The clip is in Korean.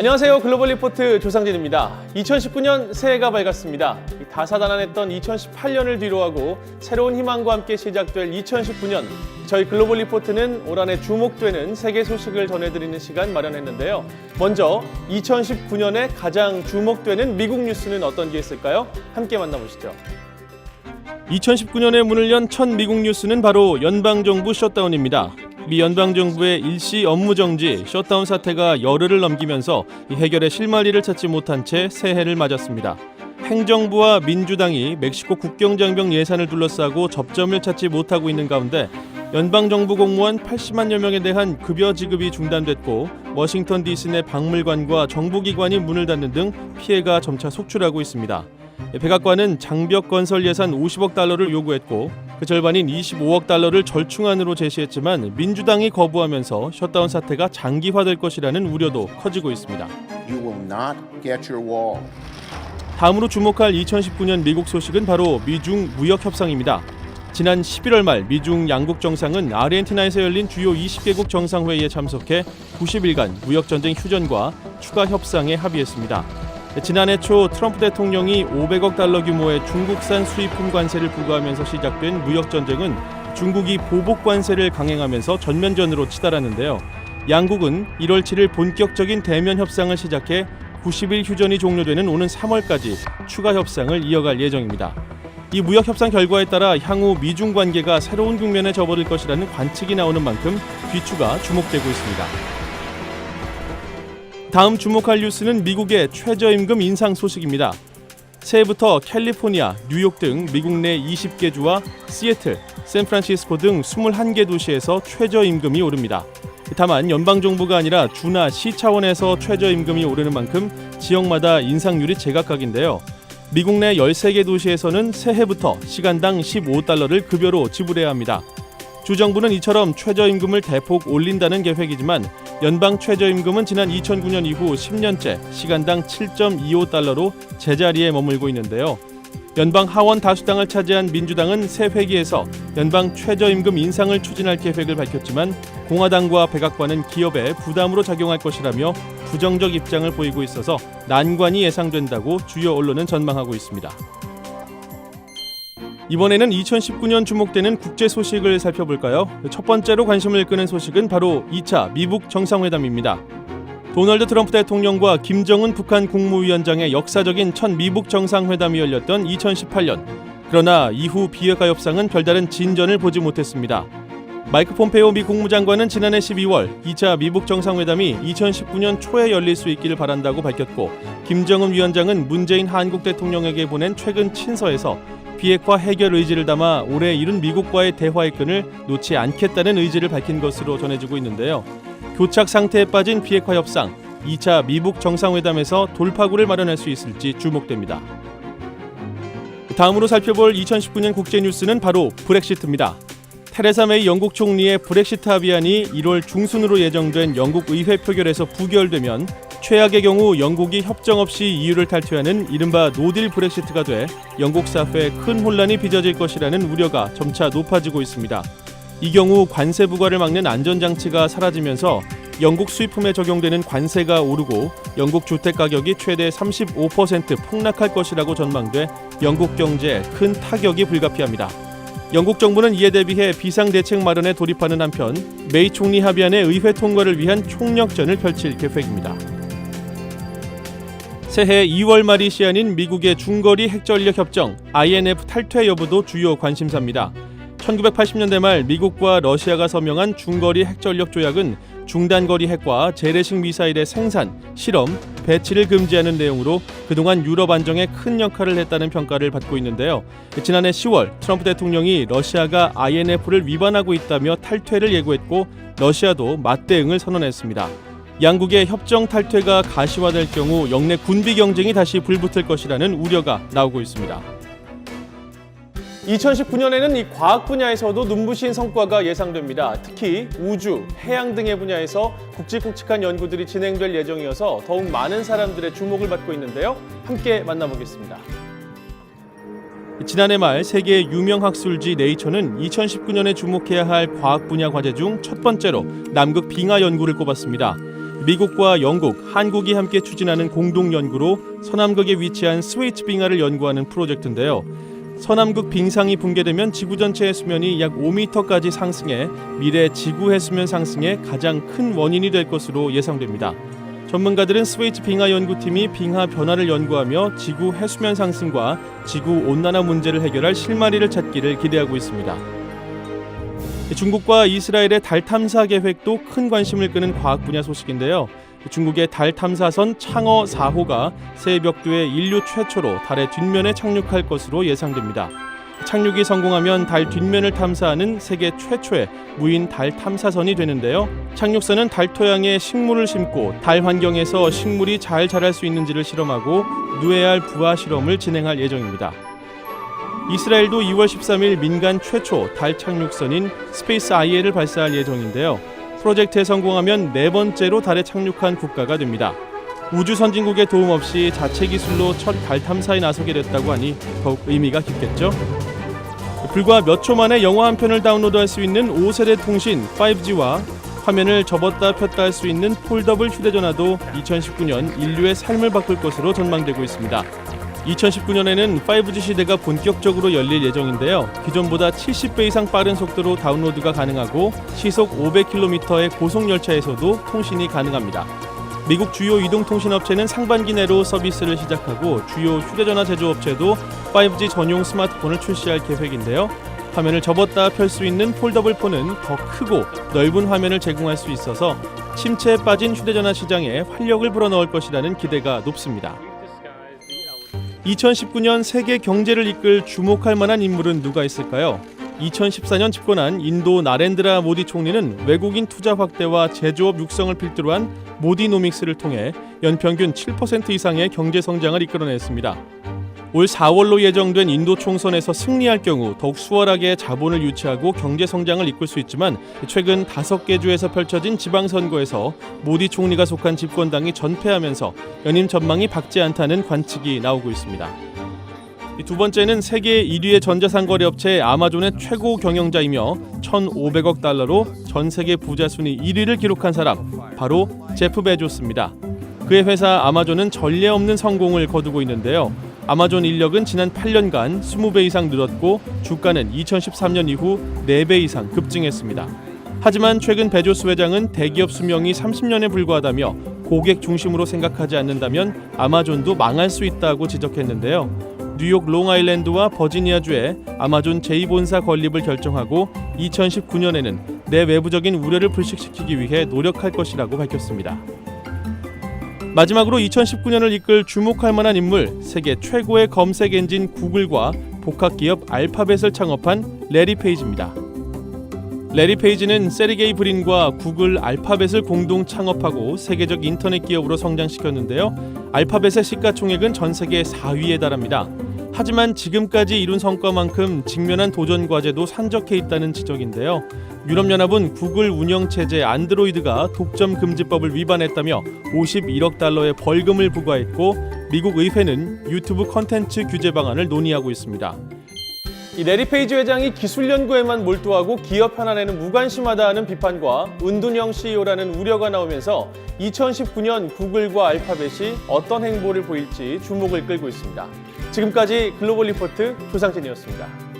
안녕하세요. 글로벌 리포트 조상진입니다. 2019년 새해가 밝았습니다. 다사다난했던 2018년을 뒤로하고 새로운 희망과 함께 시작될 2019년, 저희 글로벌 리포트는 올 한해 주목되는 세계 소식을 전해드리는 시간 마련했는데요. 먼저 2019년에 가장 주목되는 미국 뉴스는 어떤 게 있을까요? 함께 만나보시죠. 2019년에 문을 연 첫 미국 뉴스는 바로 연방정부 셧다운입니다. 미 연방정부의 일시 업무정지, 셧다운 사태가 열흘을 넘기면서 해결의 실마리를 찾지 못한 채 새해를 맞았습니다. 행정부와 민주당이 멕시코 국경장벽 예산을 둘러싸고 접점을 찾지 못하고 있는 가운데 연방정부 공무원 80만여 명에 대한 급여 지급이 중단됐고 워싱턴 DC 내 박물관과 정부기관이 문을 닫는 등 피해가 점차 속출하고 있습니다. 백악관은 장벽 건설 예산 50억 달러를 요구했고 그 절반인 25억 달러를 절충안으로 제시했지만 민주당이 거부하면서 셧다운 사태가 장기화될 것이라는 우려도 커지고 있습니다. You will not get your wall. 다음으로 주목할 2019년 미국 소식은 바로 미중 무역 협상입니다. 지난 11월 말 미중 양국 정상은 아르헨티나에서 열린 주요 20개국 정상회의에 참석해 90일간 무역전쟁 휴전과 추가 협상에 합의했습니다. 지난해 초 트럼프 대통령이 500억 달러 규모의 중국산 수입품 관세를 부과하면서 시작된 무역전쟁은 중국이 보복 관세를 강행하면서 전면전으로 치달았는데요. 양국은 1월 7일 본격적인 대면 협상을 시작해 90일 휴전이 종료되는 오는 3월까지 추가 협상을 이어갈 예정입니다. 이 무역 협상 결과에 따라 향후 미중 관계가 새로운 국면에 접어들 것이라는 관측이 나오는 만큼 귀추가 주목되고 있습니다. 다음 주목할 뉴스는 미국의 최저임금 인상 소식입니다. 새해부터 캘리포니아, 뉴욕 등 미국 내 20개 주와 시애틀, 샌프란시스코 등 21개 도시에서 최저임금이 오릅니다. 다만 연방정부가 아니라 주나 시 차원에서 최저임금이 오르는 만큼 지역마다 인상률이 제각각인데요. 미국 내 13개 도시에서는 새해부터 시간당 15달러를 급여로 지불해야 합니다. 주정부는 이처럼 최저임금을 대폭 올린다는 계획이지만 연방 최저임금은 지난 2009년 이후 10년째 시간당 7.25달러로 제자리에 머물고 있는데요. 연방 하원 다수당을 차지한 민주당은 새 회기에서 연방 최저임금 인상을 추진할 계획을 밝혔지만 공화당과 백악관은 기업에 부담으로 작용할 것이라며 부정적 입장을 보이고 있어서 난관이 예상된다고 주요 언론은 전망하고 있습니다. 이번에는 2019년 주목되는 국제 소식을 살펴볼까요? 첫 번째로 관심을 끄는 소식은 바로 2차 미북 정상회담입니다. 도널드 트럼프 대통령과 김정은 북한 국무위원장의 역사적인 첫 미북 정상회담이 열렸던 2018년. 그러나 이후 비핵화 협상은 별다른 진전을 보지 못했습니다. 마이크 폼페이오 미 국무장관은 지난해 12월 2차 미북 정상회담이 2019년 초에 열릴 수 있기를 바란다고 밝혔고 김정은 위원장은 문재인 한국 대통령에게 보낸 최근 친서에서 비핵화 해결 의지를 담아 올해 이룬 미국과의 대화의 끈을 놓지 않겠다는 의지를 밝힌 것으로 전해지고 있는데요. 교착 상태에 빠진 비핵화 협상, 2차 미북 정상회담에서 돌파구를 마련할 수 있을지 주목됩니다. 다음으로 살펴볼 2019년 국제 뉴스는 바로 브렉시트입니다. 테레사 메이 영국 총리의 브렉시트 합의안이 1월 중순으로 예정된 영국 의회 표결에서 부결되면 최악의 경우 영국이 협정 없이 EU를 탈퇴하는 이른바 노딜 브렉시트가 돼 영국 사회에 큰 혼란이 빚어질 것이라는 우려가 점차 높아지고 있습니다. 이 경우 관세 부과를 막는 안전장치가 사라지면서 영국 수입품에 적용되는 관세가 오르고 영국 주택 가격이 최대 35% 폭락할 것이라고 전망돼 영국 경제에 큰 타격이 불가피합니다. 영국 정부는 이에 대비해 비상대책 마련에 돌입하는 한편 메이 총리 합의안의 의회 통과를 위한 총력전을 펼칠 계획입니다. 새해 2월 말이 시한인 미국의 중거리 핵전력 협정 INF 탈퇴 여부도 주요 관심사입니다. 1980년대 말 미국과 러시아가 서명한 중거리 핵전력 조약은 중단거리 핵과 재래식 미사일의 생산, 실험, 배치를 금지하는 내용으로 그동안 유럽 안정에 큰 역할을 했다는 평가를 받고 있는데요. 지난해 10월 트럼프 대통령이 러시아가 INF를 위반하고 있다며 탈퇴를 예고했고 러시아도 맞대응을 선언했습니다. 양국의 협정 탈퇴가 가시화될 경우 영내 군비 경쟁이 다시 불붙을 것이라는 우려가 나오고 있습니다. 2019년에는 이 과학 분야에서도 눈부신 성과가 예상됩니다. 특히 우주, 해양 등의 분야에서 굵직굵직한 연구들이 진행될 예정이어서 더욱 많은 사람들의 주목을 받고 있는데요. 함께 만나보겠습니다. 지난해 말 세계 유명 학술지 네이처는 2019년에 주목해야 할 과학 분야 과제 중 첫 번째로 남극 빙하 연구를 꼽았습니다. 미국과 영국, 한국이 함께 추진하는 공동 연구로 서남극에 위치한 스웨이츠 빙하를 연구하는 프로젝트인데요. 서남극 빙상이 붕괴되면 지구 전체의 수면이 약 5m까지 상승해 미래 지구 해수면 상승의 가장 큰 원인이 될 것으로 예상됩니다. 전문가들은 스웨이츠 빙하 연구팀이 빙하 변화를 연구하며 지구 해수면 상승과 지구 온난화 문제를 해결할 실마리를 찾기를 기대하고 있습니다. 중국과 이스라엘의 달 탐사 계획도 큰 관심을 끄는 과학 분야 소식인데요. 중국의 달 탐사선 창어 4호가 새 벽두에 인류 최초로 달의 뒷면에 착륙할 것으로 예상됩니다. 착륙이 성공하면 달 뒷면을 탐사하는 세계 최초의 무인 달 탐사선이 되는데요. 착륙선은 달 토양에 식물을 심고 달 환경에서 식물이 잘 자랄 수 있는지를 실험하고 누에알 부화 실험을 진행할 예정입니다. 이스라엘도 2월 13일 민간 최초 달 착륙선인 스페이스 IL을 발사할 예정인데요. 프로젝트에 성공하면 네 번째로 달에 착륙한 국가가 됩니다. 우주 선진국의 도움 없이 자체 기술로 첫 달 탐사에 나서게 됐다고 하니 더욱 의미가 깊겠죠. 불과 몇 초 만에 영화 한 편을 다운로드할 수 있는 5세대 통신 5G와 화면을 접었다 폈다 할 수 있는 폴더블 휴대전화도 2019년 인류의 삶을 바꿀 것으로 전망되고 있습니다. 2019년에는 5G 시대가 본격적으로 열릴 예정인데요. 기존보다 70배 이상 빠른 속도로 다운로드가 가능하고 시속 500km의 고속열차에서도 통신이 가능합니다. 미국 주요 이동통신업체는 상반기 내로 서비스를 시작하고 주요 휴대전화 제조업체도 5G 전용 스마트폰을 출시할 계획인데요. 화면을 접었다 펼 수 있는 폴더블 폰은 더 크고 넓은 화면을 제공할 수 있어서 침체에 빠진 휴대전화 시장에 활력을 불어넣을 것이라는 기대가 높습니다. 2019년 세계 경제를 이끌 주목할 만한 인물은 누가 있을까요? 2014년 집권한 인도 나렌드라 모디 총리는 외국인 투자 확대와 제조업 육성을 필두로 한 모디노믹스를 통해 연평균 7% 이상의 경제 성장을 이끌어냈습니다. 올 4월로 예정된 인도 총선에서 승리할 경우 더욱 수월하게 자본을 유치하고 경제 성장을 이끌 수 있지만 최근 5개 주에서 펼쳐진 지방선거에서 모디 총리가 속한 집권당이 전패하면서 연임 전망이 밝지 않다는 관측이 나오고 있습니다. 두 번째는 세계 1위의 전자상거래 업체 아마존의 최고 경영자이며 1,500억 달러로 전 세계 부자 순위 1위를 기록한 사람, 바로 제프 베조스입니다. 그의 회사 아마존은 전례 없는 성공을 거두고 있는데요. 아마존 인력은 지난 8년간 20배 이상 늘었고 주가는 2013년 이후 4배 이상 급증했습니다. 하지만 최근 베조스 회장은 대기업 수명이 30년에 불과하다며 고객 중심으로 생각하지 않는다면 아마존도 망할 수 있다고 지적했는데요. 뉴욕 롱아일랜드와 버지니아주에 아마존 제2본사 건립을 결정하고 2019년에는 내 외부적인 우려를 불식시키기 위해 노력할 것이라고 밝혔습니다. 마지막으로 2019년을 이끌 주목할 만한 인물, 세계 최고의 검색 엔진 구글과 복합기업 알파벳을 창업한 레리 페이지입니다. 레리 페이지는 세르게이 브린과 구글 알파벳을 공동 창업하고 세계적 인터넷 기업으로 성장시켰는데요. 알파벳의 시가총액은 전 세계 4위에 달합니다. 하지만 지금까지 이룬 성과만큼 직면한 도전 과제도 산적해 있다는 지적인데요. 유럽연합은 구글 운영체제 안드로이드가 독점 금지법을 위반했다며 51억 달러의 벌금을 부과했고 미국 의회는 유튜브 컨텐츠 규제 방안을 논의하고 있습니다. 이 레리 페이지 회장이 기술 연구에만 몰두하고 기업 편안에는 무관심하다는 비판과 은둔형 CEO라는 우려가 나오면서 2019년 구글과 알파벳이 어떤 행보를 보일지 주목을 끌고 있습니다. 지금까지 글로벌 리포트 조상진이었습니다.